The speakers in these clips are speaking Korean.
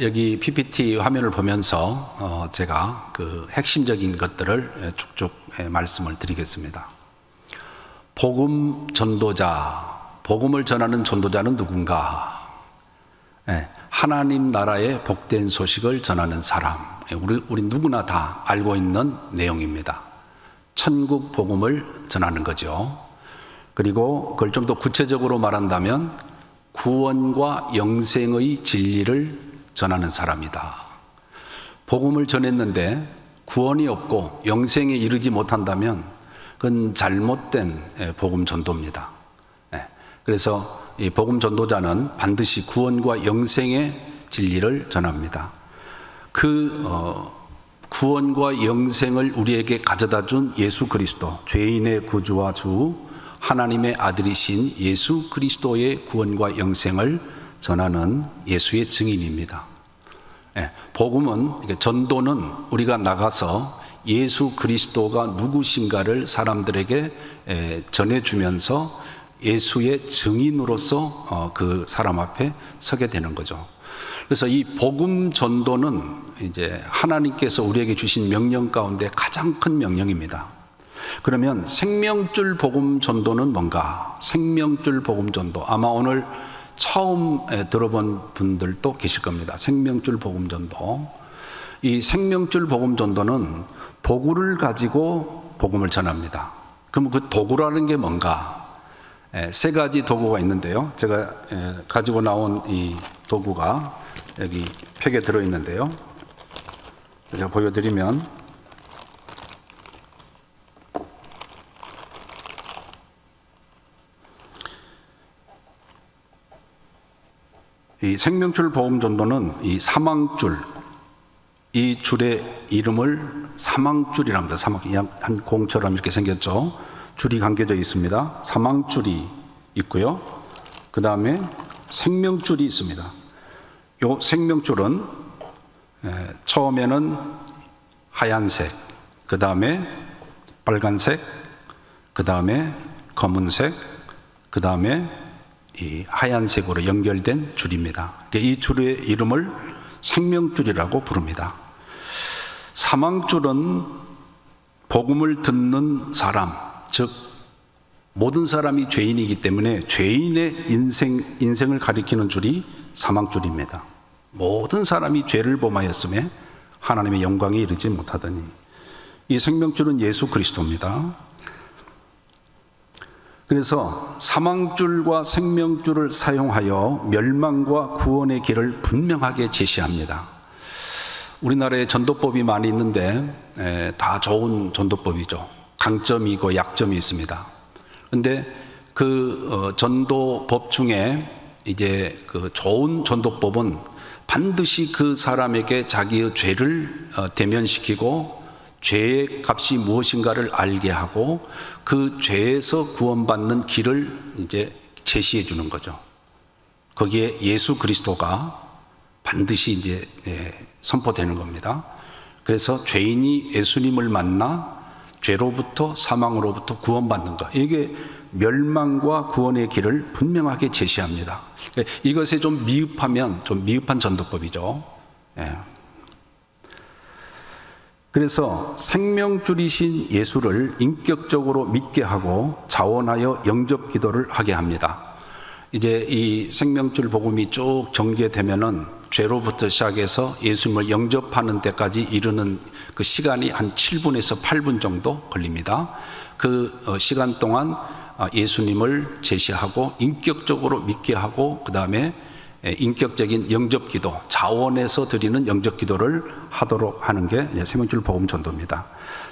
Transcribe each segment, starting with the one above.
여기 PPT 화면을 보면서 제가 그 핵심적인 것들을 쭉쭉 말씀을 드리겠습니다. 복음 전도자, 복음을 전하는 전도자는 누군가? 하나님 나라의 복된 소식을 전하는 사람. 우리 누구나 다 알고 있는 내용입니다. 천국 복음을 전하는 거죠. 그리고 그걸 좀 더 구체적으로 말한다면 구원과 영생의 진리를 전하는 사람이다. 복음을 전했는데 구원이 없고 영생에 이르지 못한다면 그건 잘못된 복음 전도입니다. 그래서 이 복음 전도자는 반드시 구원과 영생의 진리를 전합니다. 구원과 영생을 우리에게 가져다 준 예수 그리스도, 죄인의 구주와 주, 하나님의 아들이신 예수 그리스도의 구원과 영생을 전하는 예수의 증인입니다. 복음은, 전도는 우리가 나가서 예수 그리스도가 누구신가를 사람들에게 전해주면서 예수의 증인으로서 그 사람 앞에 서게 되는 거죠. 그래서 이 복음 전도는 이제 하나님께서 우리에게 주신 명령 가운데 가장 큰 명령입니다. 그러면 생명줄 복음 전도는 뭔가? 생명줄 복음 전도. 아마 오늘 처음 들어본 분들도 계실 겁니다. 생명줄 복음 전도. 이 생명줄 복음 전도는 도구를 가지고 복음을 전합니다. 그럼 그 도구라는 게 뭔가? 세 가지 도구가 있는데요. 제가 가지고 나온 이 도구가 여기 팩에 들어있는데요. 제가 보여드리면 이 생명줄 복음 전도는 이 사망줄, 이 줄의 이름을 사망줄이랍니다. 한 공처럼 이렇게 생겼죠. 줄이 감겨져 있습니다. 사망줄이 있고요. 그 다음에 생명줄이 있습니다. 이 생명줄은 처음에는 하얀색, 그 다음에 빨간색, 그 다음에 검은색, 그 다음에 이 하얀색으로 연결된 줄입니다. 이 줄의 이름을 생명줄이라고 부릅니다. 사망줄은 복음을 듣는 사람, 즉 모든 사람이 죄인이기 때문에 죄인의 인생을 가리키는 줄이 사망줄입니다. 모든 사람이 죄를 범하였음에 하나님의 영광에 이르지 못하더니, 이 생명줄은 예수 그리스도입니다. 그래서 사망줄과 생명줄을 사용하여 멸망과 구원의 길을 분명하게 제시합니다. 우리나라에 전도법이 많이 있는데 다 좋은 전도법이죠. 강점이고 약점이 있습니다. 그런데 그 전도법 중에 이제 그 좋은 전도법은 반드시 그 사람에게 자기의 죄를 대면시키고 죄의 값이 무엇인가를 알게 하고 그 죄에서 구원받는 길을 이제 제시해 주는 거죠. 거기에 예수 그리스도가 반드시 이제 선포되는 겁니다. 그래서 죄인이 예수님을 만나 죄로부터 사망으로부터 구원받는 것, 이게 멸망과 구원의 길을 분명하게 제시합니다. 이것에 좀 미흡하면 좀 미흡한 전도법이죠. 그래서 생명줄이신 예수를 인격적으로 믿게 하고 자원하여 영접 기도를 하게 합니다. 이제 이 생명줄 복음이 쭉 전개되면은 죄로부터 시작해서 예수님을 영접하는 데까지 이르는 그 시간이 한 7분에서 8분 정도 걸립니다. 그 시간 동안 예수님을 제시하고 인격적으로 믿게 하고 그 다음에 인격적인 영접 기도, 자원에서 드리는 영접 기도를 하도록 하는 게 생명줄 복음 전도입니다.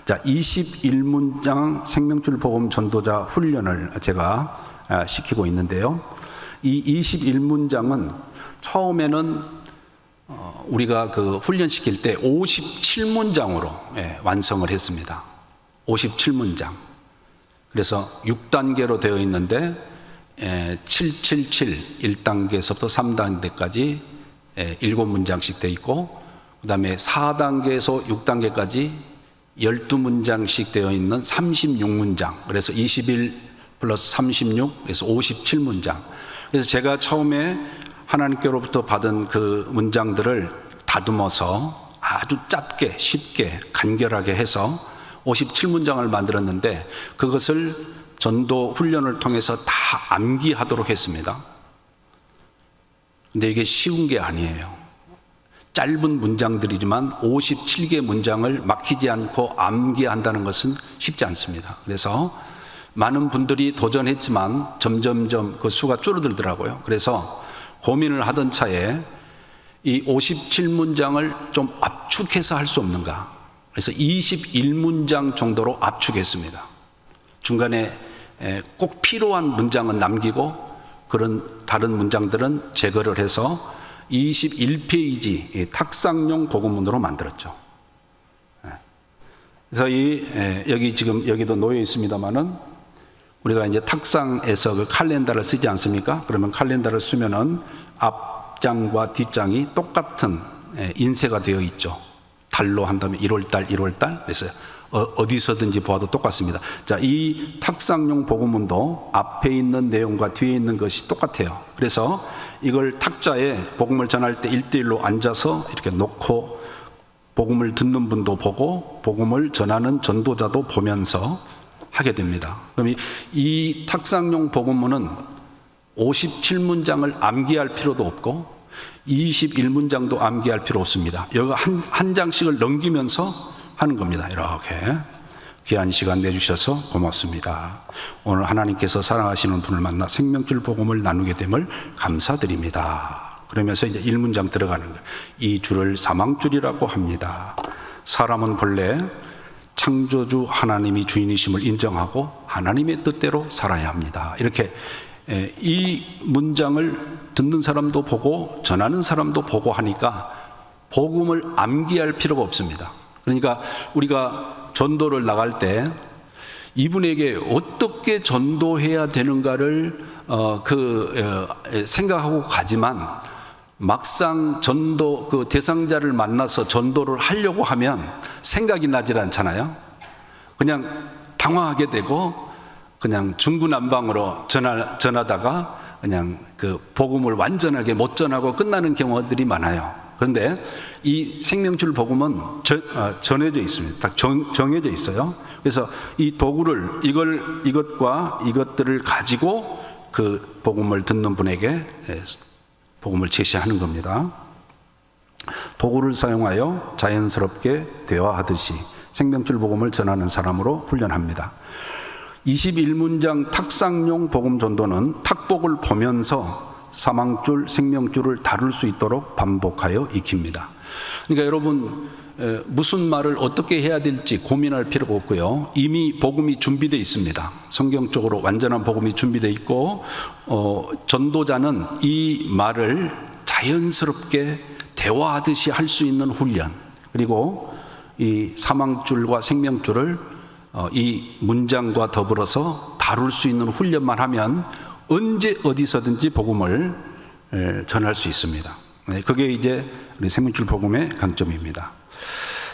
자, 21문장 생명줄 복음 전도자 훈련을 제가 시키고 있는데요. 이 21문장은 처음에는 우리가 그 훈련시킬 때 57문장으로 완성을 했습니다. 57문장. 그래서 6단계로 되어 있는데 777 1단계에서부터 3단계까지 7문장씩 되어 있고, 그 다음에 4단계에서 6단계까지 12문장씩 되어 있는 36문장. 그래서 21 플러스 36, 그래서 57문장. 그래서 제가 처음에 하나님께로부터 받은 그 문장들을 다듬어서 아주 짧게 쉽게 간결하게 해서 57문장을 만들었는데 그것을 전도 훈련을 통해서 다 암기하도록 했습니다. 근데 이게 쉬운 게 아니에요. 짧은 문장들이지만 57개 문장을 막히지 않고 암기한다는 것은 쉽지 않습니다. 그래서 많은 분들이 도전했지만 점점점 그 수가 줄어들더라고요. 그래서 고민을 하던 차에 이 57문장을 좀 압축해서 할 수 없는가. 그래서 21문장 정도로 압축했습니다. 중간에 꼭 필요한 문장은 남기고 그런 다른 문장들은 제거를 해서 21페이지 탁상용 복음문으로 만들었죠. 그래서 여기 지금 여기도 놓여 있습니다만은 우리가 이제 탁상에서 그 칼렌더를 쓰지 않습니까? 그러면 칼렌더를 쓰면은 앞장과 뒷장이 똑같은 인쇄가 되어 있죠. 달로 한다면 1월달. 그래서 어디서든지 보아도 똑같습니다. 자, 이 탁상용 복음문도 앞에 있는 내용과 뒤에 있는 것이 똑같아요. 그래서 이걸 탁자에 복음을 전할 때 1대1로 앉아서 이렇게 놓고 복음을 듣는 분도 보고 복음을 전하는 전도자도 보면서 하게 됩니다. 그럼 이 탁상용 복음문은 57문장을 암기할 필요도 없고 21문장도 암기할 필요 없습니다. 여기 한 장씩을 넘기면서 하는 겁니다. 이렇게 귀한 시간 내주셔서 고맙습니다. 오늘 하나님께서 사랑하시는 분을 만나 생명줄 복음을 나누게 됨을 감사드립니다. 그러면서 이제 1문장 들어가는 거예요. 이 줄을 사망줄이라고 합니다. 사람은 본래 창조주 하나님이 주인이심을 인정하고 하나님의 뜻대로 살아야 합니다. 이렇게 이 문장을 듣는 사람도 보고 전하는 사람도 보고 하니까 복음을 암기할 필요가 없습니다. 그러니까 우리가 전도를 나갈 때 이분에게 어떻게 전도해야 되는가를 생각하고 가지만 막상 전도 그 대상자를 만나서 전도를 하려고 하면 생각이 나질 않잖아요. 그냥 당황하게 되고 그냥 중구난방으로 전하다가 그냥 그 복음을 완전하게 못 전하고 끝나는 경우들이 많아요. 그런데 이 생명줄 복음은 전해져 있습니다. 딱 정해져 있어요. 그래서 이 도구를 이것과 이것들을 가지고 그 복음을 듣는 분에게 복음을 제시하는 겁니다. 도구를 사용하여 자연스럽게 대화하듯이 생명줄 복음을 전하는 사람으로 훈련합니다. 21문장 탁상용 복음 전도는 탁복을 보면서 사망줄, 생명줄을 다룰 수 있도록 반복하여 익힙니다. 그러니까 여러분 무슨 말을 어떻게 해야 될지 고민할 필요가 없고요. 이미 복음이 준비되어 있습니다. 성경적으로 완전한 복음이 준비되어 있고 전도자는 이 말을 자연스럽게 대화하듯이 할 수 있는 훈련, 그리고 이 사망줄과 생명줄을 이 문장과 더불어서 다룰 수 있는 훈련만 하면 언제 어디서든지 복음을 전할 수 있습니다. 그게 이제 우리 생명줄 복음의 강점입니다.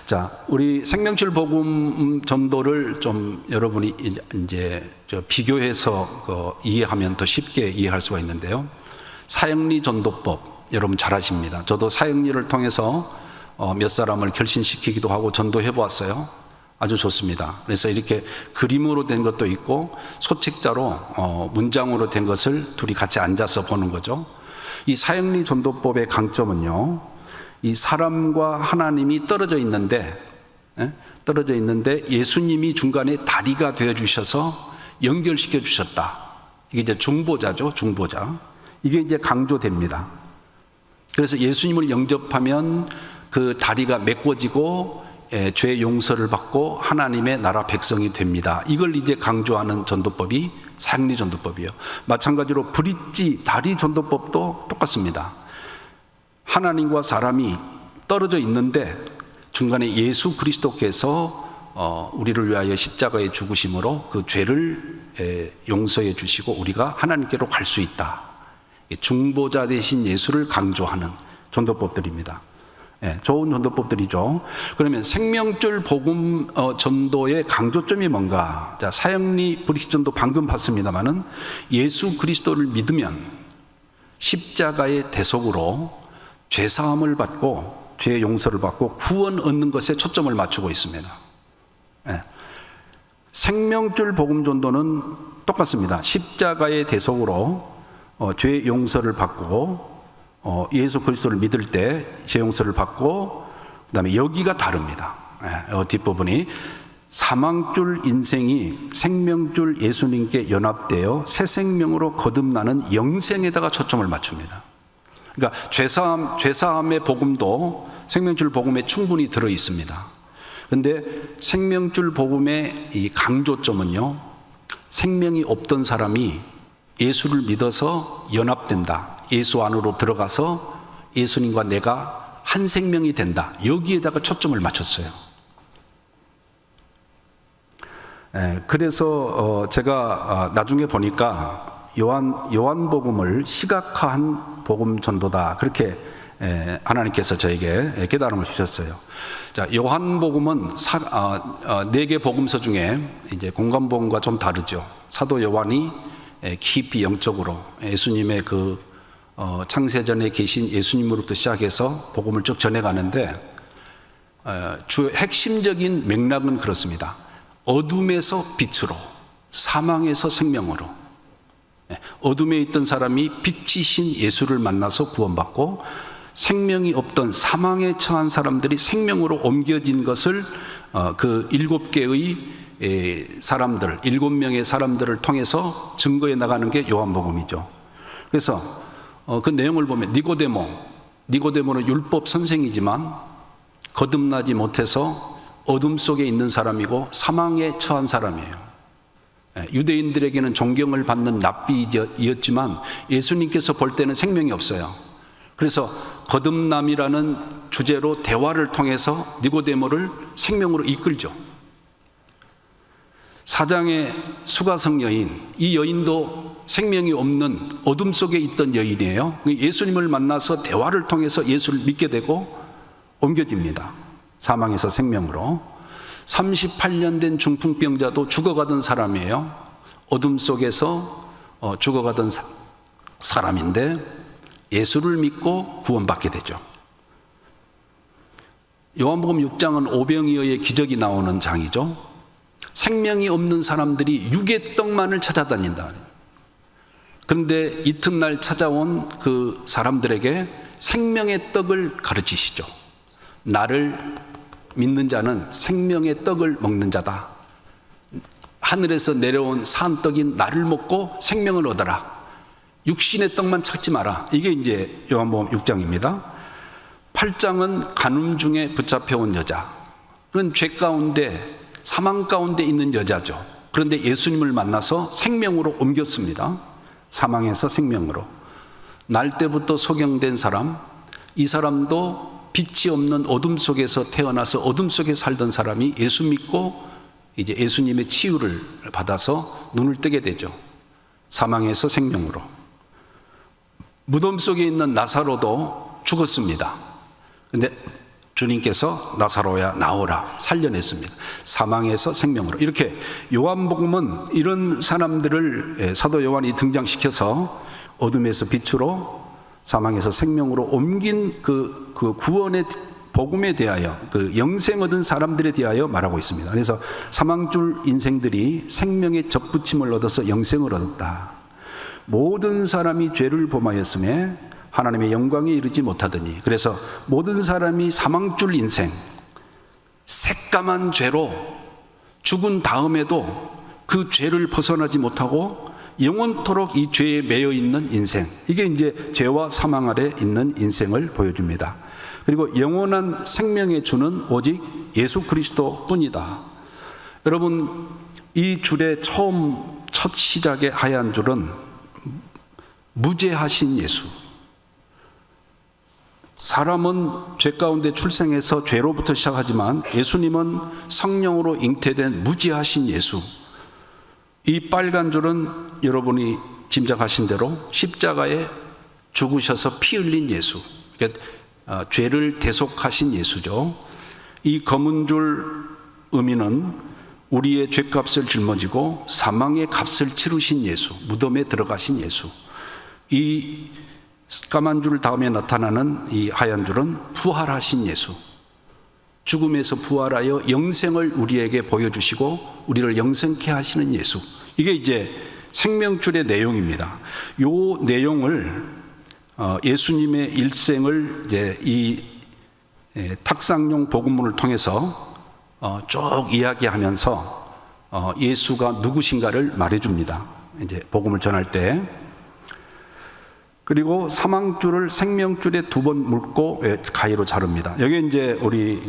자, 우리 생명줄 복음 전도를 좀 여러분이 이제 비교해서 이해하면 더 쉽게 이해할 수가 있는데요. 사형리 전도법 여러분 잘 아십니다. 저도 사형리를 통해서 몇 사람을 결신시키기도 하고 전도해 보았어요. 아주 좋습니다. 그래서 이렇게 그림으로 된 것도 있고 소책자로 문장으로 된 것을 둘이 같이 앉아서 보는 거죠. 이 사형리 전도법의 강점은요, 이 사람과 하나님이 떨어져 있는데 예수님이 중간에 다리가 되어 주셔서 연결시켜 주셨다. 이게 이제 중보자죠, 중보자. 이게 이제 강조됩니다. 그래서 예수님을 영접하면 그 다리가 메꿔지고 죄 용서를 받고 하나님의 나라 백성이 됩니다. 이걸 이제 강조하는 전도법이 사형리 전도법이에요. 마찬가지로 브릿지 다리 전도법도 똑같습니다. 하나님과 사람이 떨어져 있는데 중간에 예수 그리스도께서 우리를 위하여 십자가에 죽으심으로 그 죄를 용서해 주시고 우리가 하나님께로 갈 수 있다. 중보자 되신 예수를 강조하는 전도법들입니다. 좋은 전도법들이죠. 그러면 생명줄 복음 전도의 강조점이 뭔가? 자, 사형리 브릿지 전도 방금 봤습니다만은 예수 그리스도를 믿으면 십자가의 대속으로 죄사함을 받고 죄 용서를 받고 구원 얻는 것에 초점을 맞추고 있습니다. 예. 생명줄 복음 전도는 똑같습니다. 십자가의 대속으로 죄 용서를 받고 예수 그리스도를 믿을 때 죄 용서를 받고 그다음에 여기가 다릅니다. 뒷부분이 사망줄 인생이 생명줄 예수님께 연합되어 새 생명으로 거듭나는 영생에다가 초점을 맞춥니다. 그러니까 죄사함의 복음도 생명줄 복음에 충분히 들어 있습니다. 그런데 생명줄 복음의 이 강조점은요, 생명이 없던 사람이 예수를 믿어서 연합된다. 예수 안으로 들어가서 예수님과 내가 한 생명이 된다. 여기에다가 초점을 맞췄어요. 그래서 제가 나중에 보니까 요한복음을 시각화한 복음 전도다. 그렇게 하나님께서 저에게 깨달음을 주셨어요. 자, 요한복음은 4개 복음서 중에 이제 공관복음과 좀 다르죠. 사도 요한이 깊이 영적으로 예수님의 그 창세전에 계신 예수님으로부터 시작해서 복음을 쭉 전해가는데 주 핵심적인 맥락은 그렇습니다. 어둠에서 빛으로, 사망에서 생명으로. 어둠에 있던 사람이 빛이신 예수를 만나서 구원받고 생명이 없던 사망에 처한 사람들이 생명으로 옮겨진 것을 그 7개의 사람들, 7명의 사람들을 통해서 증거해 나가는 게 요한복음이죠. 그래서 그 내용을 보면 니고데모는 율법 선생이지만 거듭나지 못해서 어둠 속에 있는 사람이고 사망에 처한 사람이에요. 유대인들에게는 존경을 받는 랍비이었지만 예수님께서 볼 때는 생명이 없어요. 그래서 거듭남이라는 주제로 대화를 통해서 니고데모를 생명으로 이끌죠. 사장의 수가성 여인, 이 여인도 생명이 없는 어둠 속에 있던 여인이에요. 예수님을 만나서 대화를 통해서 예수를 믿게 되고 옮겨집니다. 사망에서 생명으로. 38년 된 중풍병자도 죽어가던 사람이에요. 어둠 속에서 죽어가던 사람인데 예수를 믿고 구원받게 되죠. 요한복음 6장은 오병이어의 기적이 나오는 장이죠. 생명이 없는 사람들이 육의 떡만을 찾아다닌다. 그런데 이튿날 찾아온 그 사람들에게 생명의 떡을 가르치시죠. 나를 믿는 자는 생명의 떡을 먹는 자다. 하늘에서 내려온 산떡인 나를 먹고 생명을 얻어라. 육신의 떡만 찾지 마라. 이게 이제 요한복음 6장입니다. 8장은 간음 중에 붙잡혀온 여자. 그건 죄 가운데, 사망 가운데 있는 여자죠. 그런데 예수님을 만나서 생명으로 옮겼습니다. 사망에서 생명으로. 날 때부터 소경된 사람, 이 사람도 빛이 없는 어둠 속에서 태어나서 어둠 속에 살던 사람이 예수 믿고 이제 예수님의 치유를 받아서 눈을 뜨게 되죠. 사망에서 생명으로. 무덤 속에 있는 나사로도 죽었습니다. 그런데 주님께서 나사로야 나오라 살려냈습니다. 사망에서 생명으로. 이렇게 요한복음은 이런 사람들을 사도 요한이 등장시켜서 어둠에서 빛으로 사망에서 생명으로 옮긴 그 구원의 복음에 대하여, 그 영생 얻은 사람들에 대하여 말하고 있습니다. 그래서 사망줄 인생들이 생명의 접붙임을 얻어서 영생을 얻었다. 모든 사람이 죄를 범하였음에 하나님의 영광에 이르지 못하더니. 그래서 모든 사람이 사망줄 인생, 새까만 죄로 죽은 다음에도 그 죄를 벗어나지 못하고 영원토록 이 죄에 매여 있는 인생, 이게 이제 죄와 사망 아래 있는 인생을 보여줍니다. 그리고 영원한 생명의 주는 오직 예수 그리스도 뿐이다. 여러분, 이 줄의 첫 시작의 하얀 줄은 무죄하신 예수. 사람은 죄 가운데 출생해서 죄로부터 시작하지만 예수님은 성령으로 잉태된 무죄하신 예수. 이 빨간 줄은 여러분이 짐작하신 대로 십자가에 죽으셔서 피 흘린 예수, 그러니까 죄를 대속하신 예수죠. 이 검은 줄 의미는 우리의 죄값을 짊어지고 사망의 값을 치르신 예수, 무덤에 들어가신 예수. 이 까만 줄 다음에 나타나는 이 하얀 줄은 부활하신 예수, 죽음에서 부활하여 영생을 우리에게 보여주시고 우리를 영생케 하시는 예수, 이게 이제 생명줄의 내용입니다. 이 내용을 예수님의 일생을 이제 이 탁상용 복음문을 통해서 쭉 이야기하면서 예수가 누구신가를 말해줍니다. 이제 복음을 전할 때. 그리고 사망줄을 생명줄에 2번 묶고 가위로 자릅니다. 여기 이제 우리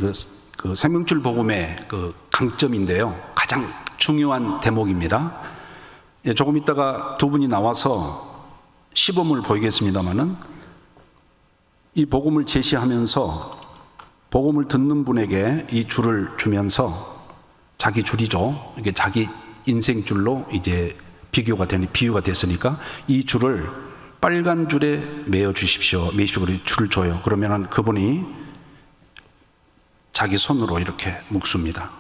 그 생명줄 복음의 그 강점인데요. 가장 중요한 대목입니다. 조금 있다가 두 분이 나와서 시범을 보이겠습니다만은 이 복음을 제시하면서 복음을 듣는 분에게 이 줄을 주면서 자기 줄이죠. 이게 자기 인생 줄로 이제 비유가 됐으니까 이 줄을 빨간 줄에 매어 주십시오. 매십시오. 줄을 줘요. 그러면은 그분이 자기 손으로 이렇게 묶습니다.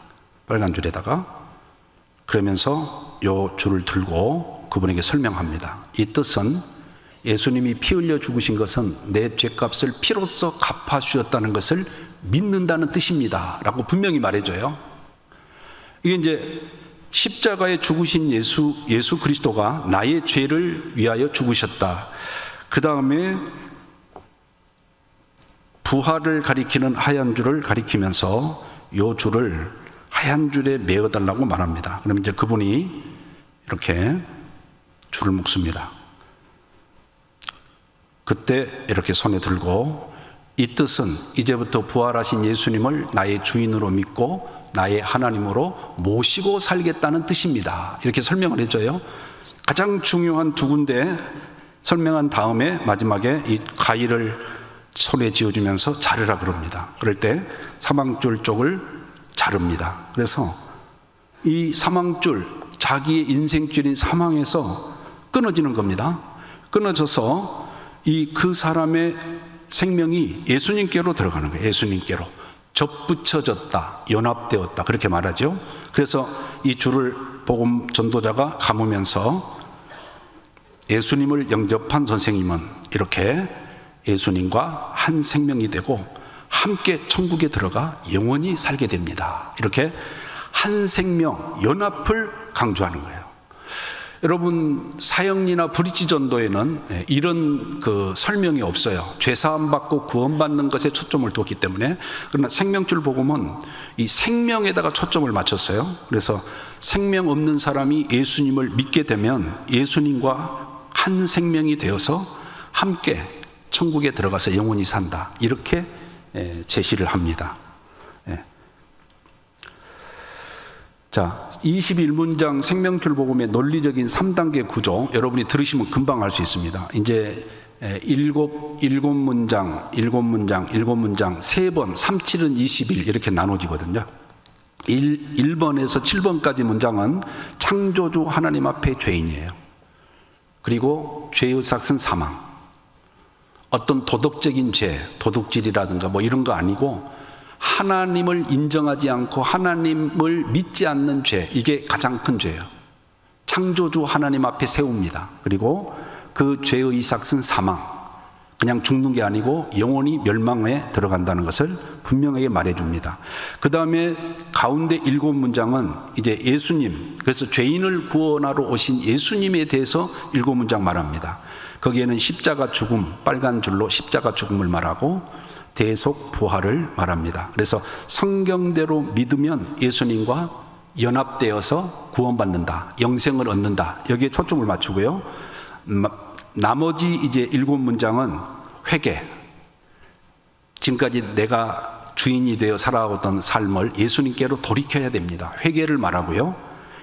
빨간 줄에다가. 그러면서 요 줄을 들고 그분에게 설명합니다. 이 뜻은 예수님이 피 흘려 죽으신 것은 내 죄값을 피로써 갚아주셨다는 것을 믿는다는 뜻입니다. 라고 분명히 말해줘요. 이게 이제 십자가에 죽으신 예수 그리스도가 나의 죄를 위하여 죽으셨다. 그 다음에 부활을 가리키는 하얀 줄을 가리키면서 요 줄을 하얀 줄에 매어달라고 말합니다. 그럼 이제 그분이 이렇게 줄을 묶습니다. 그때 이렇게 손에 들고 이 뜻은 이제부터 부활하신 예수님을 나의 주인으로 믿고 나의 하나님으로 모시고 살겠다는 뜻입니다. 이렇게 설명을 해줘요. 가장 중요한 2군데 설명한 다음에 마지막에 이 가위를 손에 쥐어주면서 자르라 그럽니다. 그럴 때 사망줄 쪽을 자릅니다. 그래서 이 사망줄, 자기의 인생줄인 사망에서 끊어지는 겁니다. 끊어져서 그 사람의 생명이 예수님께로 들어가는 거예요. 예수님께로 접붙여졌다, 연합되었다, 그렇게 말하죠. 그래서 이 줄을 복음 전도자가 감으면서 예수님을 영접한 선생님은 이렇게 예수님과 한 생명이 되고 함께 천국에 들어가 영원히 살게 됩니다. 이렇게 한 생명, 연합을 강조하는 거예요. 여러분, 사형리나 브릿지 전도에는 이런 그 설명이 없어요. 죄사함 받고 구원받는 것에 초점을 두었기 때문에. 그러나 생명줄 복음은 이 생명에다가 초점을 맞췄어요. 그래서 생명 없는 사람이 예수님을 믿게 되면 예수님과 한 생명이 되어서 함께 천국에 들어가서 영원히 산다. 이렇게 제시를 합니다. 자, 21문장 생명줄 복음의 논리적인 3단계 구조, 여러분이 들으시면 금방 알 수 있습니다. 이제 7문장, 3번, 3, 7은 21 이렇게 나눠지거든요. 1번에서 7번까지 문장은 창조주 하나님 앞에 죄인이에요. 그리고 죄의 삭은 사망. 어떤 도덕적인 죄, 도둑질이라든가 뭐 이런 거 아니고 하나님을 인정하지 않고 하나님을 믿지 않는 죄, 이게 가장 큰 죄예요. 창조주 하나님 앞에 세웁니다. 그리고 그 죄의 삭은 사망, 그냥 죽는 게 아니고 영원히 멸망에 들어간다는 것을 분명하게 말해줍니다. 그 다음에 가운데 7문장은 이제 예수님, 그래서 죄인을 구원하러 오신 예수님에 대해서 7문장 말합니다. 거기에는 십자가 죽음, 빨간 줄로 십자가 죽음을 말하고 대속 부활을 말합니다. 그래서 성경대로 믿으면 예수님과 연합되어서 구원받는다, 영생을 얻는다, 여기에 초점을 맞추고요. 나머지 이제 7문장은 회개, 지금까지 내가 주인이 되어 살아오던 삶을 예수님께로 돌이켜야 됩니다. 회개를 말하고요.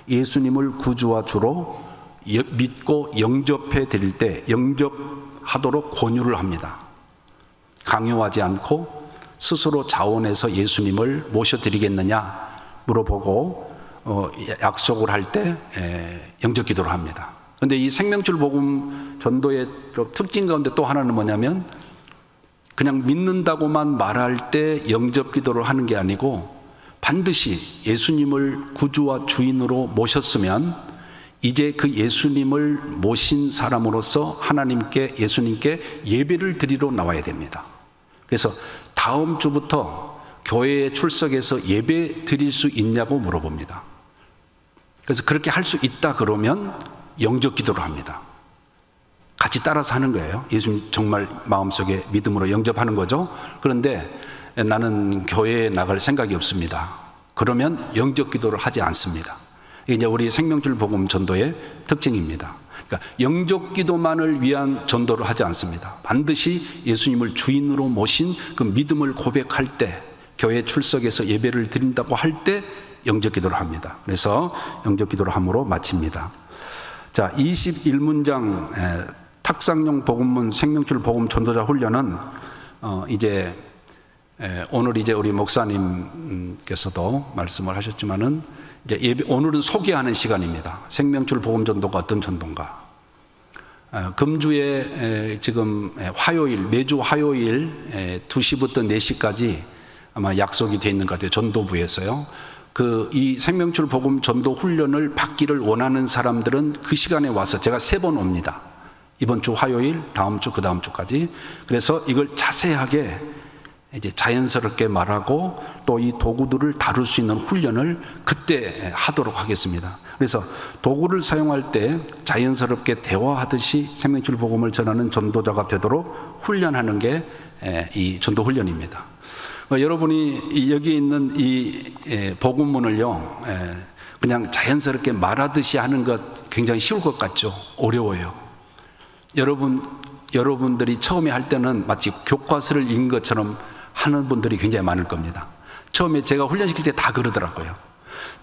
예수님을 구주와 주로 믿고 영접해 드릴 때 영접하도록 권유를 합니다. 강요하지 않고 스스로 자원해서 예수님을 모셔드리겠느냐 물어보고 약속을 할 때 영접 기도를 합니다. 그런데 이 생명줄 복음 전도의 특징 가운데 또 하나는 뭐냐면 그냥 믿는다고만 말할 때 영접 기도를 하는 게 아니고 반드시 예수님을 구주와 주인으로 모셨으면 이제 그 예수님을 모신 사람으로서 하나님께, 예수님께 예배를 드리러 나와야 됩니다. 그래서 다음 주부터 교회에 출석해서 예배 드릴 수 있냐고 물어봅니다. 그래서 그렇게 할 수 있다 그러면 영접 기도를 합니다. 같이 따라서 하는 거예요. 예수님 정말 마음속에 믿음으로 영접하는 거죠. 그런데 나는 교회에 나갈 생각이 없습니다. 그러면 영접 기도를 하지 않습니다. 이게 이제 우리 생명줄 복음 전도의 특징입니다. 그러니까 영접 기도만을 위한 전도를 하지 않습니다. 반드시 예수님을 주인으로 모신 그 믿음을 고백할 때, 교회 출석해서 예배를 드린다고 할 때 영접 기도를 합니다. 그래서 영접 기도를 함으로 마칩니다. 자, 21문장 탁상용 복음문 생명줄 복음 전도자 훈련은 이제 오늘 이제 우리 목사님께서도 말씀을 하셨지만은 이제 오늘은 소개하는 시간입니다. 생명줄 복음 전도가 어떤 전도인가. 금주에 지금 화요일, 매주 화요일 2시부터 4시까지 아마 약속이 되어 있는 것 같아요. 전도부에서요. 이 생명줄 복음 전도 훈련을 받기를 원하는 사람들은 그 시간에 와서 제가 3번 옵니다. 이번 주 화요일, 다음 주, 그 다음 주까지. 그래서 이걸 자세하게 이제 자연스럽게 말하고 또 이 도구들을 다룰 수 있는 훈련을 그때 하도록 하겠습니다. 그래서 도구를 사용할 때 자연스럽게 대화하듯이 생명줄 복음을 전하는 전도자가 되도록 훈련하는 게 이 전도 훈련입니다. 여러분이 여기 있는 이 복음문을요, 그냥 자연스럽게 말하듯이 하는 것 굉장히 쉬울 것 같죠? 어려워요. 여러분들이 처음에 할 때는 마치 교과서를 읽은 것처럼 하는 분들이 굉장히 많을 겁니다. 처음에 제가 훈련시킬 때 다 그러더라고요.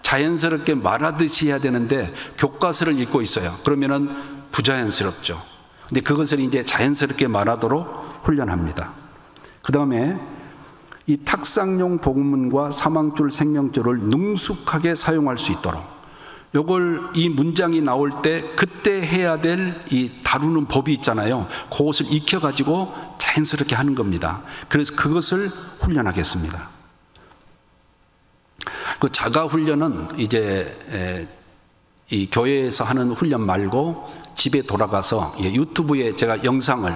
자연스럽게 말하듯이 해야 되는데 교과서를 읽고 있어요. 그러면은 부자연스럽죠. 근데 그것을 이제 자연스럽게 말하도록 훈련합니다. 그 다음에 이 탁상용 복음문과 사망줄 생명줄을 능숙하게 사용할 수 있도록, 요걸 이 문장이 나올 때 그때 해야 될 이 다루는 법이 있잖아요. 그것을 익혀가지고 자연스럽게 하는 겁니다. 그래서 그것을 훈련하겠습니다. 그 자가 훈련은 이제 이 교회에서 하는 훈련 말고 집에 돌아가서 유튜브에 제가 영상을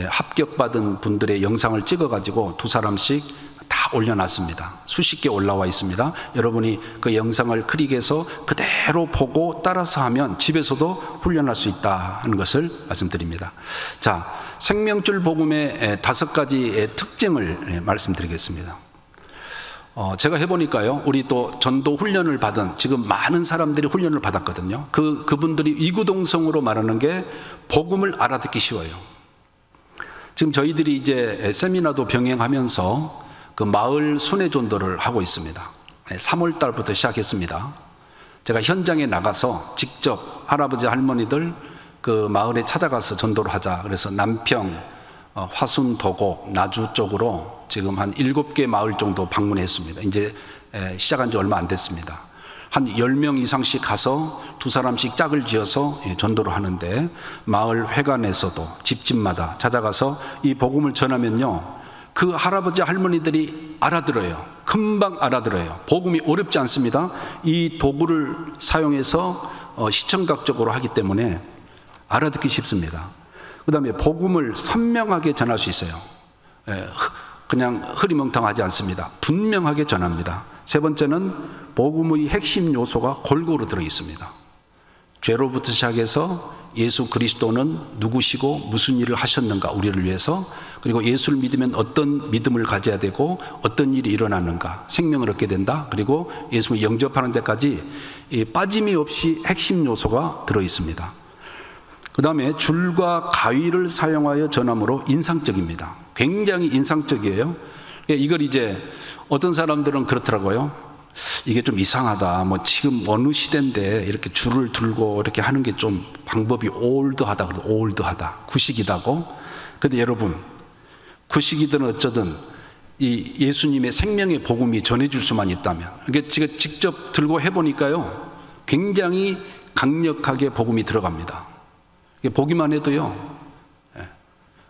합격받은 분들의 영상을 찍어가지고 2사람씩 다 올려놨습니다. 수십 개 올라와 있습니다. 여러분이 그 영상을 클릭해서 그대로 보고 따라서 하면 집에서도 훈련할 수 있다 하는 것을 말씀드립니다. 자, 생명줄 복음의 5가지의 특징을 말씀드리겠습니다. 제가 해보니까요, 우리 또 전도 훈련을 받은, 지금 많은 사람들이 훈련을 받았거든요. 그분들이 이구동성으로 말하는 게 복음을 알아듣기 쉬워요. 지금 저희들이 이제 세미나도 병행하면서 그 마을 순회 전도를 하고 있습니다. 3월 달부터 시작했습니다. 제가 현장에 나가서 직접 할아버지 할머니들 그 마을에 찾아가서 전도를 하자. 그래서 남평, 화순, 도곡, 나주 쪽으로 지금 한 7개 마을 정도 방문했습니다. 이제 시작한 지 얼마 안 됐습니다. 한 10명 이상씩 가서 2사람씩 짝을 지어서 전도를 하는데, 마을 회관에서도 집집마다 찾아가서 이 복음을 전하면요, 그 할아버지 할머니들이 알아들어요. 금방 알아들어요. 복음이 어렵지 않습니다. 이 도구를 사용해서 시청각적으로 하기 때문에 알아듣기 쉽습니다. 그 다음에 복음을 선명하게 전할 수 있어요. 그냥 흐리멍텅하지 않습니다. 분명하게 전합니다. 3번째는 복음의 핵심 요소가 골고루 들어있습니다. 죄로부터 시작해서 예수 그리스도는 누구시고 무슨 일을 하셨는가, 우리를 위해서, 그리고 예수를 믿으면 어떤 믿음을 가져야 되고 어떤 일이 일어나는가, 생명을 얻게 된다, 그리고 예수를 영접하는 데까지 빠짐이 없이 핵심 요소가 들어있습니다. 그 다음에 줄과 가위를 사용하여 전함으로 인상적입니다. 굉장히 인상적이에요. 이걸 이제 어떤 사람들은 그렇더라고요. 이게 좀 이상하다. 뭐 지금 어느 시대인데 이렇게 줄을 들고 이렇게 하는 게 좀 방법이 올드하다. 올드하다. 구식이다고. 근데 여러분, 구식이든 어쩌든 이 예수님의 생명의 복음이 전해질 수만 있다면, 이게 제가 직접 들고 해보니까요, 굉장히 강력하게 복음이 들어갑니다. 보기만 해도요,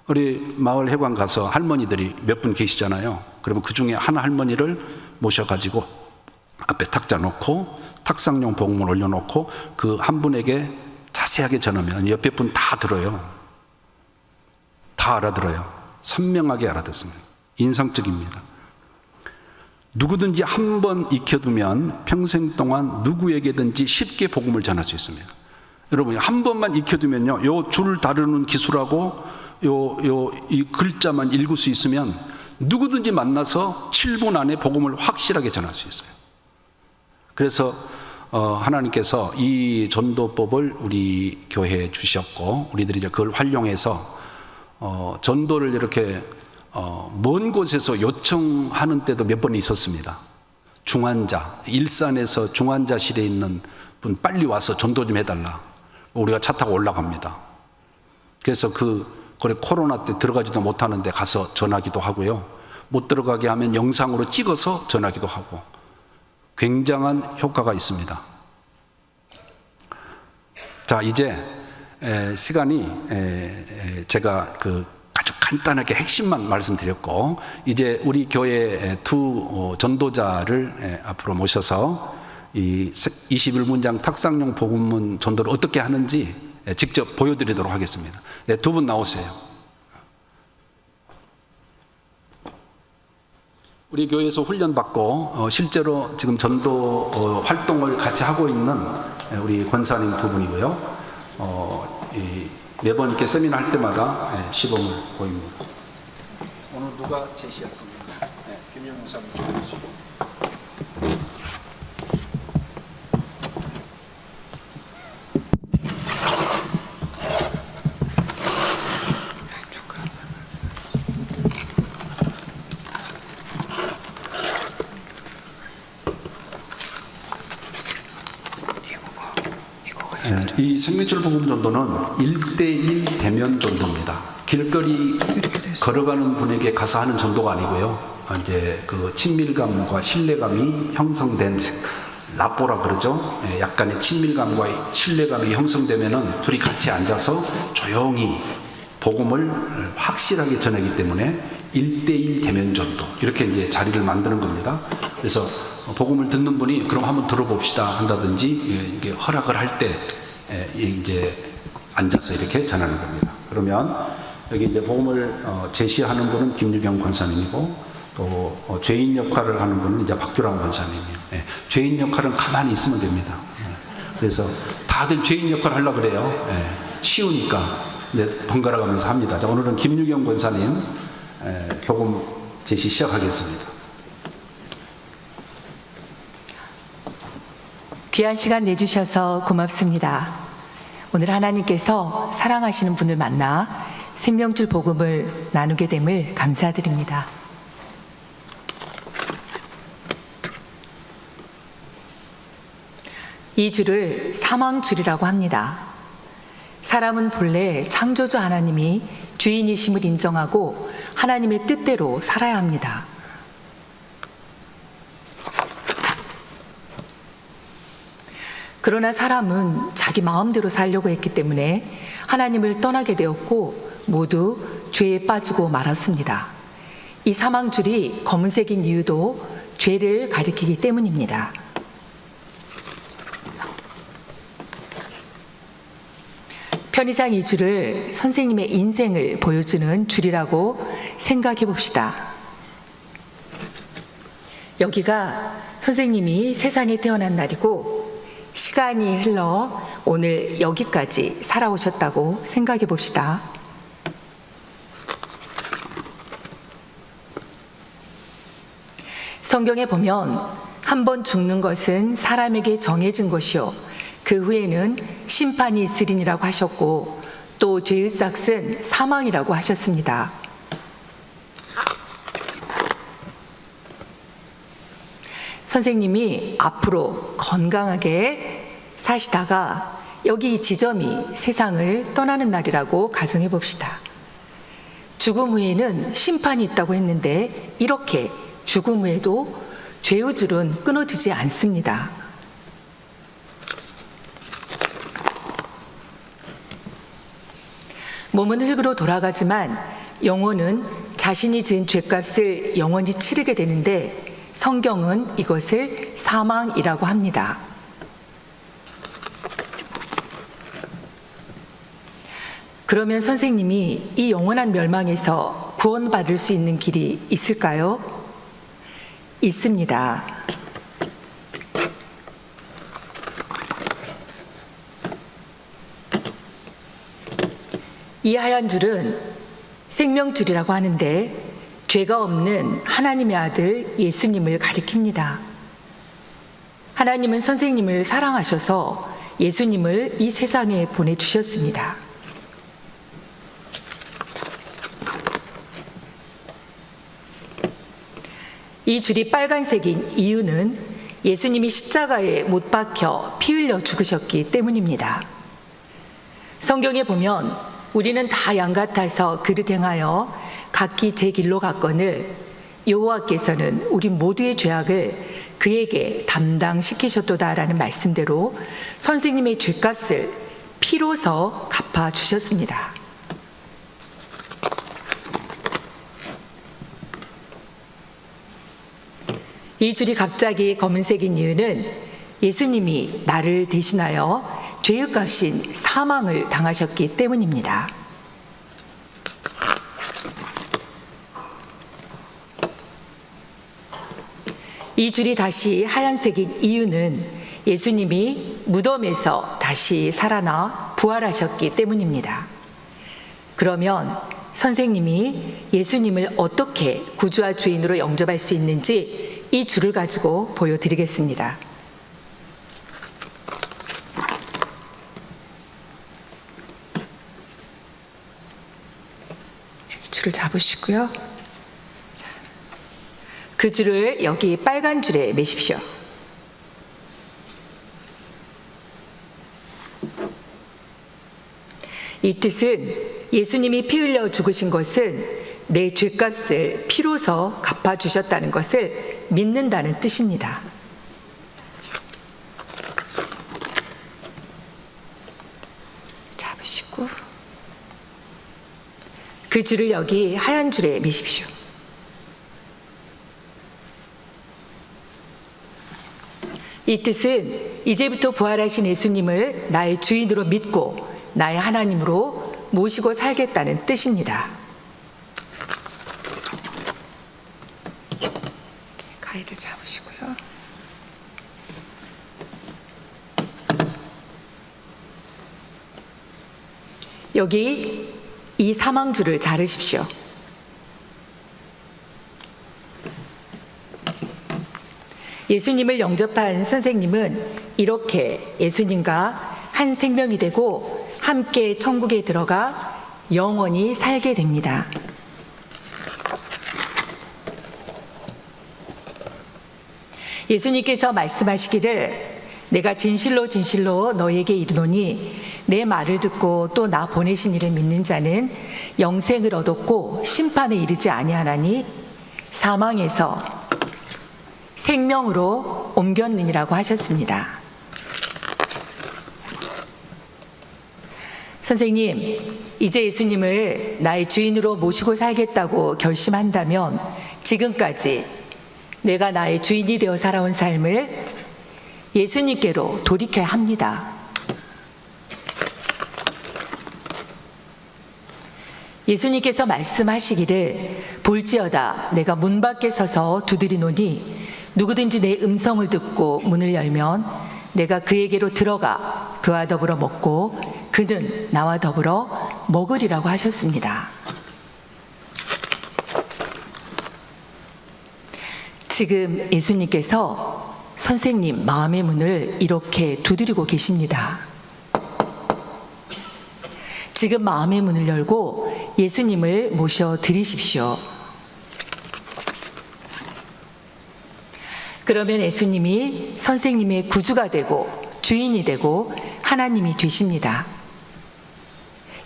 우리 마을 회관 가서 할머니들이 몇 분 계시잖아요. 그러면 그 중에 한 할머니를 모셔가지고 앞에 탁자 놓고 탁상용 복음을 올려놓고 그 한 분에게 자세하게 전하면 옆에 분 다 들어요. 다 알아들어요. 선명하게 알아듣습니다. 인상적입니다. 누구든지 한 번 익혀두면 평생 동안 누구에게든지 쉽게 복음을 전할 수 있습니다. 여러분, 한 번만 익혀두면요, 요 줄 다루는 기술하고 이 글자만 읽을 수 있으면 누구든지 만나서 7분 안에 복음을 확실하게 전할 수 있어요. 그래서 하나님께서 이 전도법을 우리 교회에 주셨고, 우리들이 이제 그걸 활용해서 전도를 이렇게 먼 곳에서 요청하는 때도 몇 번 있었습니다. 중환자, 일산에서 중환자실에 있는 분 빨리 와서 전도 좀 해달라. 우리가 차 타고 올라갑니다. 그래서 그래 코로나 때 들어가지도 못하는데 가서 전하기도 하고요. 못 들어가게 하면 영상으로 찍어서 전하기도 하고 굉장한 효과가 있습니다. 자, 이제 시간이 제가 아주 간단하게 핵심만 말씀드렸고, 이제 우리 교회 두 전도자를 앞으로 모셔서 이 21문장 탁상용 복음문 전도를 어떻게 하는지 직접 보여드리도록 하겠습니다. 네, 두 분 나오세요. 우리 교회에서 훈련받고 실제로 지금 전도 활동을 같이 하고 있는 우리 권사님 두 분이고요. 매번 이렇게 세미나 할 때마다 시범을 보입니다. 오늘 누가 제시할 겁니까? 네, 김영 목사님 좀 해주시고. 이 생명줄 복음 전도는 1대1 대면 전도입니다. 길거리 걸어가는 분에게 가서 하는 전도가 아니고요. 이제 그 친밀감과 신뢰감이 형성된 라뽀라 그러죠. 약간의 친밀감과 신뢰감이 형성되면은 둘이 같이 앉아서 조용히 복음을 확실하게 전하기 때문에 1대1 대면 전도, 이렇게 이제 자리를 만드는 겁니다. 그래서 복음을 듣는 분이 그럼 한번 들어봅시다 한다든지, 이게 허락을 할 때 이제 앉아서 이렇게 전하는 겁니다. 그러면 여기 이제 복음을 제시하는 분은 김유경 권사님이고, 또 죄인 역할을 하는 분은 이제 박규랑 권사님이에요. 죄인 역할은 가만히 있으면 됩니다. 그래서 다들 죄인 역할을 하려고 그래요. 쉬우니까 번갈아 가면서 합니다. 자, 오늘은 김유경 권사님 복음 제시 시작하겠습니다. 귀한 시간 내주셔서 고맙습니다. 오늘 하나님께서 사랑하시는 분을 만나 생명줄 복음을 나누게 됨을 감사드립니다. 이 줄을 사망줄이라고 합니다. 사람은 본래 창조주 하나님이 주인이심을 인정하고 하나님의 뜻대로 살아야 합니다. 그러나 사람은 자기 마음대로 살려고 했기 때문에 하나님을 떠나게 되었고 모두 죄에 빠지고 말았습니다. 이 사망줄이 검은색인 이유도 죄를 가리키기 때문입니다. 편의상 이 줄을 선생님의 인생을 보여주는 줄이라고 생각해 봅시다. 여기가 선생님이 세상에 태어난 날이고 시간이 흘러 오늘 여기까지 살아오셨다고 생각해 봅시다. 성경에 보면 한 번 죽는 것은 사람에게 정해진 것이요 그 후에는 심판이 있으리니라고 하셨고 또 죄의 삭은 사망이라고 하셨습니다. 선생님이 앞으로 건강하게 사시다가 여기 이 지점이 세상을 떠나는 날이라고 가정해 봅시다. 죽음 후에는 심판이 있다고 했는데 이렇게 죽음 후에도 죄의 줄은 끊어지지 않습니다. 몸은 흙으로 돌아가지만 영혼은 자신이 지은 죄값을 영원히 치르게 되는데 성경은 이것을 사망이라고 합니다. 그러면 선생님이 이 영원한 멸망에서 구원받을 수 있는 길이 있을까요? 있습니다. 이 하얀 줄은 생명줄이라고 하는데 죄가 없는 하나님의 아들 예수님을 가리킵니다. 하나님은 선생님을 사랑하셔서 예수님을 이 세상에 보내주셨습니다. 이 줄이 빨간색인 이유는 예수님이 십자가에 못 박혀 피 흘려 죽으셨기 때문입니다. 성경에 보면 우리는 다 양 같아서 그릇 행하여 각기 제 길로 갔거늘 여호와께서는 우리 모두의 죄악을 그에게 담당시키셨도다라는 말씀대로 선생님의 죄값을 피로서 갚아주셨습니다. 이 줄이 갑자기 검은색인 이유는 예수님이 나를 대신하여 죄의 값인 사망을 당하셨기 때문입니다. 이 줄이 다시 하얀색인 이유는 예수님이 무덤에서 다시 살아나 부활하셨기 때문입니다. 그러면 선생님이 예수님을 어떻게 구주와 주인으로 영접할 수 있는지 이 줄을 가지고 보여드리겠습니다. 여기 줄을 잡으시고요. 자, 그 줄을 여기 빨간 줄에 매십시오. 이 뜻은 예수님이 피 흘려 죽으신 것은 내 죄값을 피로서 갚아주셨다는 것을 믿는다는 뜻입니다. 잡으시고 그 줄을 여기 하얀 줄에 매십시오. 이 뜻은 이제부터 부활하신 예수님을 나의 주인으로 믿고 나의 하나님으로 모시고 살겠다는 뜻입니다. 가위를 잡으시고요. 여기 이 사망줄을 자르십시오. 예수님을 영접한 선생님은 이렇게 예수님과 한 생명이 되고 함께 천국에 들어가 영원히 살게 됩니다. 예수님께서 말씀하시기를 내가 진실로 진실로 너에게 이르노니 내 말을 듣고 또 나 보내신 이를 믿는 자는 영생을 얻었고 심판에 이르지 아니하나니 사망에서 생명으로 옮겼느니라고 하셨습니다. 선생님, 이제 예수님을 나의 주인으로 모시고 살겠다고 결심한다면 지금까지 내가 나의 주인이 되어 살아온 삶을 예수님께로 돌이켜야 합니다. 예수님께서 말씀하시기를 볼지어다 내가 문 밖에 서서 두드리노니 누구든지 내 음성을 듣고 문을 열면 내가 그에게로 들어가 그와 더불어 먹고 그는 나와 더불어 먹으리라고 하셨습니다. 지금 예수님께서 선생님 마음의 문을 이렇게 두드리고 계십니다. 지금 마음의 문을 열고 예수님을 모셔 드리십시오. 그러면 예수님이 선생님의 구주가 되고 주인이 되고 하나님이 되십니다.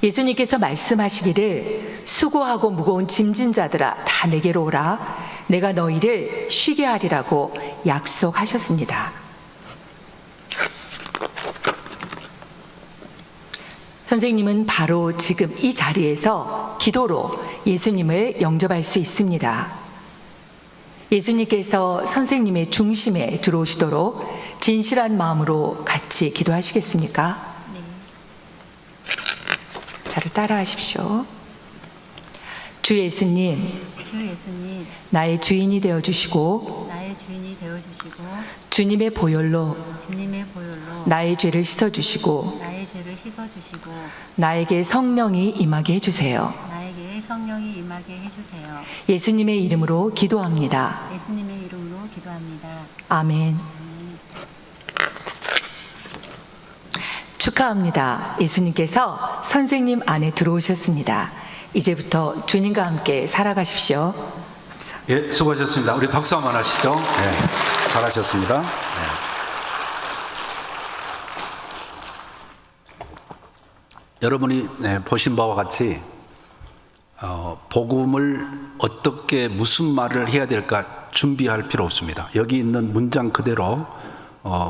예수님께서 말씀하시기를 수고하고 무거운 짐진 자들아 다 내게로 오라 내가 너희를 쉬게 하리라고 약속하셨습니다. 선생님은 바로 지금 이 자리에서 기도로 예수님을 영접할 수 있습니다. 예수님께서 선생님의 중심에 들어오시도록 진실한 마음으로 같이 기도하시겠습니까? 네. 자를 따라하십시오. 주 예수님, 주 예수님, 나의 주인이 되어 주시고 나의 주인이 되어주시고 주님의 보혈로 주님의 보혈로 나의 죄를 씻어 주시고 나의 죄를 씻어주시고 나에게 성령이 임하게 해 주세요. 나에게 성령이 임하게 해주세요. 예수님의 이름으로 기도합니다. 예수님의 이름으로 기도합니다. 아멘. 축하합니다. 예수님께서 선생님 안에 들어오셨습니다. 이제부터 주님과 함께 살아가십시오. 예, 수고하셨습니다. 우리 박수 한번 하시죠. 네, 잘하셨습니다. 네. 여러분이 보신 바와 같이 복음을 어떻게 무슨 말을 해야 될까 준비할 필요 없습니다. 여기 있는 문장 그대로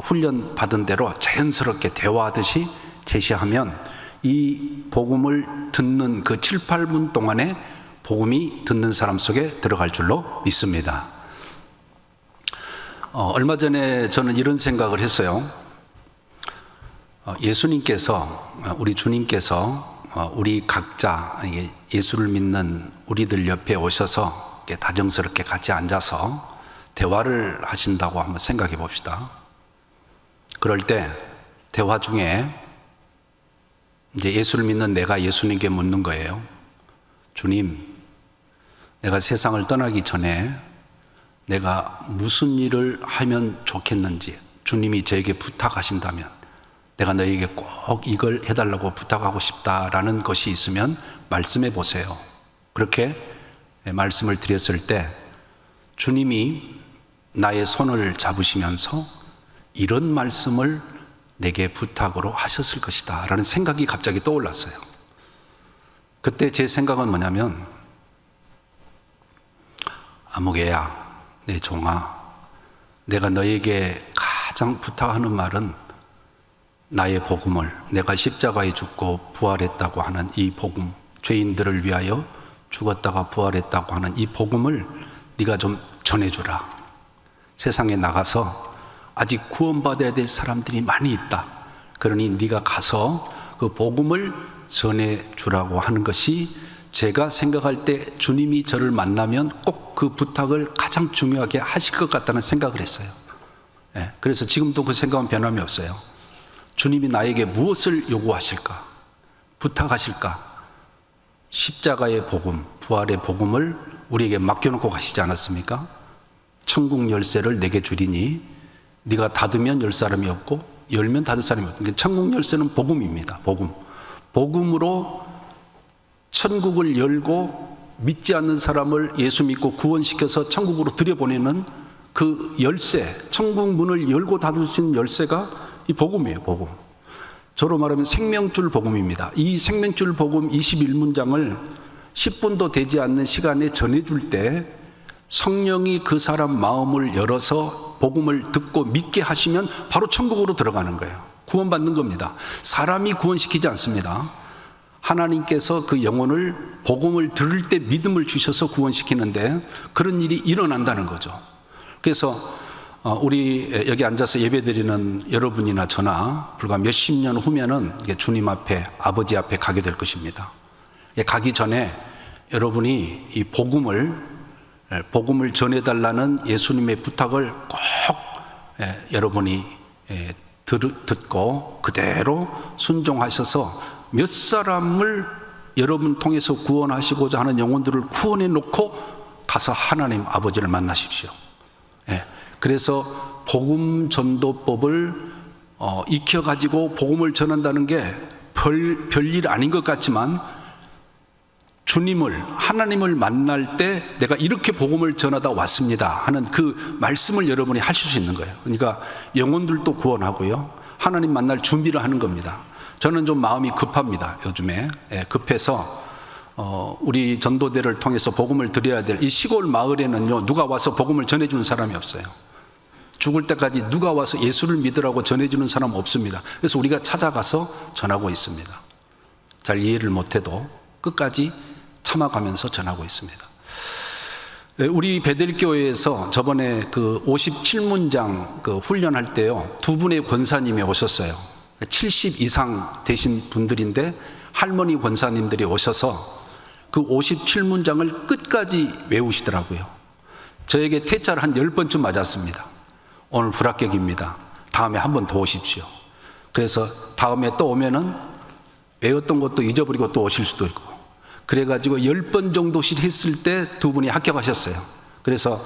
훈련 받은 대로 자연스럽게 대화하듯이 제시하면 이 복음을 듣는 그 7, 8분 동안에 복음이 듣는 사람 속에 들어갈 줄로 믿습니다. 얼마 전에 저는 이런 생각을 했어요. 예수님께서, 우리 주님께서 우리 각자 예수를 믿는 우리들 옆에 오셔서 다정스럽게 같이 앉아서 대화를 하신다고 한번 생각해 봅시다. 그럴 때 대화 중에 이제 예수를 믿는 내가 예수님께 묻는 거예요. 주님, 내가 세상을 떠나기 전에 내가 무슨 일을 하면 좋겠는지 주님이 저에게 부탁하신다면 내가 너에게 꼭 이걸 해달라고 부탁하고 싶다라는 것이 있으면 말씀해 보세요. 그렇게 말씀을 드렸을 때 주님이 나의 손을 잡으시면서 이런 말씀을 내게 부탁으로 하셨을 것이다 라는 생각이 갑자기 떠올랐어요. 그때 제 생각은 뭐냐면, 아무개야, 내 종아, 내가 너에게 가장 부탁하는 말은 나의 복음을, 내가 십자가에 죽고 부활했다고 하는 이 복음, 죄인들을 위하여 죽었다가 부활했다고 하는 이 복음을 네가 좀 전해주라. 세상에 나가서 아직 구원받아야 될 사람들이 많이 있다. 그러니 네가 가서 그 복음을 전해주라고 하는 것이 제가 생각할 때 주님이 저를 만나면 꼭 그 부탁을 가장 중요하게 하실 것 같다는 생각을 했어요. 그래서 지금도 그 생각은 변함이 없어요. 주님이 나에게 무엇을 요구하실까? 부탁하실까? 십자가의 복음, 부활의 복음을 우리에게 맡겨놓고 가시지 않았습니까? 천국 열쇠를 내게 주리니 네가 닫으면 열 사람이 없고 열면 닫을 사람이 없다. 그러니까 천국 열쇠는 복음입니다. 복음. 복음으로 천국을 열고 믿지 않는 사람을 예수 믿고 구원시켜서 천국으로 들여보내는 그 열쇠, 천국 문을 열고 닫을 수 있는 열쇠가 이 복음이에요. 복음. 저로 말하면 생명줄 복음입니다. 이 생명줄 복음 21문장을 10분도 되지 않는 시간에 전해줄 때 성령이 그 사람 마음을 열어서 복음을 듣고 믿게 하시면 바로 천국으로 들어가는 거예요. 구원받는 겁니다. 사람이 구원시키지 않습니다. 하나님께서 그 영혼을 복음을 들을 때 믿음을 주셔서 구원시키는데 그런 일이 일어난다는 거죠. 그래서 우리 여기 앉아서 예배드리는 여러분이나 저나 불과 몇십 년 후면은 주님 앞에, 아버지 앞에 가게 될 것입니다. 가기 전에 여러분이 이 복음을 전해달라는 예수님의 부탁을 꼭 여러분이 듣고 그대로 순종하셔서 몇 사람을 여러분 통해서 구원하시고자 하는 영혼들을 구원해 놓고 가서 하나님 아버지를 만나십시오. 그래서 복음 전도법을 익혀가지고 복음을 전한다는 게 별일 아닌 것 같지만 주님을, 하나님을 만날 때 내가 이렇게 복음을 전하다 왔습니다 하는 그 말씀을 여러분이 하실 수 있는 거예요. 그러니까 영혼들도 구원하고요, 하나님 만날 준비를 하는 겁니다. 저는 좀 마음이 급합니다. 요즘에 급해서 우리 전도대를 통해서 복음을 드려야 될 이 시골 마을에는요, 누가 와서 복음을 전해주는 사람이 없어요. 죽을 때까지 누가 와서 예수를 믿으라고 전해주는 사람 없습니다. 그래서 우리가 찾아가서 전하고 있습니다. 잘 이해를 못해도 끝까지 참아가면서 전하고 있습니다. 우리 베델교회에서 저번에 그 57문장 그 훈련할 때요, 두 분의 권사님이 오셨어요. 70 이상 되신 분들인데 할머니 권사님들이 오셔서 그 57문장을 끝까지 외우시더라고요. 저에게 퇴짜를 한 10번쯤 맞았습니다. 오늘 불합격입니다. 다음에 한 번 더 오십시오. 그래서 다음에 또 오면은 외웠던 것도 잊어버리고 또 오실 수도 있고, 그래가지고 10번 정도씩 했을 때 두 분이 합격하셨어요. 그래서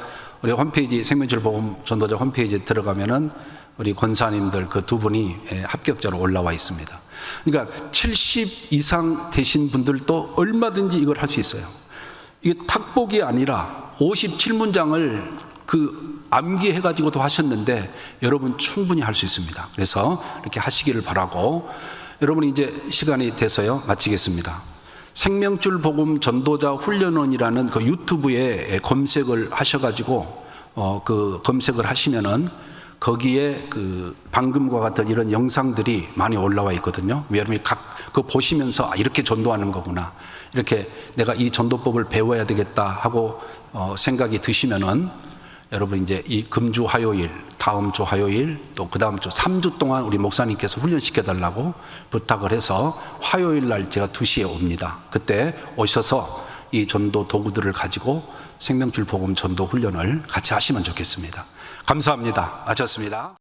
우리 홈페이지, 생명줄복음 전도자 홈페이지에 들어가면은 우리 권사님들 그 두 분이 합격자로 올라와 있습니다. 그러니까 70 이상 되신 분들도 얼마든지 이걸 할 수 있어요. 이게 탁복이 아니라 57문장을 그 암기해가지고도 하셨는데 여러분 충분히 할 수 있습니다. 그래서 이렇게 하시기를 바라고, 여러분이 이제 시간이 돼서요 마치겠습니다. 생명줄 복음 전도자 훈련원이라는 그 유튜브에 검색을 하셔가지고 그 검색을 하시면은 거기에 그 방금과 같은 이런 영상들이 많이 올라와 있거든요. 여러분이 그거 보시면서 아, 이렇게 전도하는 거구나, 이렇게 내가 이 전도법을 배워야 되겠다 하고 생각이 드시면은 여러분 이제 이 금주 화요일, 다음 주 화요일, 또 그 다음 주 3주 동안 우리 목사님께서 훈련시켜 달라고 부탁을 해서 화요일 날 제가 2시에 옵니다. 그때 오셔서 이 전도 도구들을 가지고 생명줄 복음 전도 훈련을 같이 하시면 좋겠습니다. 감사합니다. 마쳤습니다.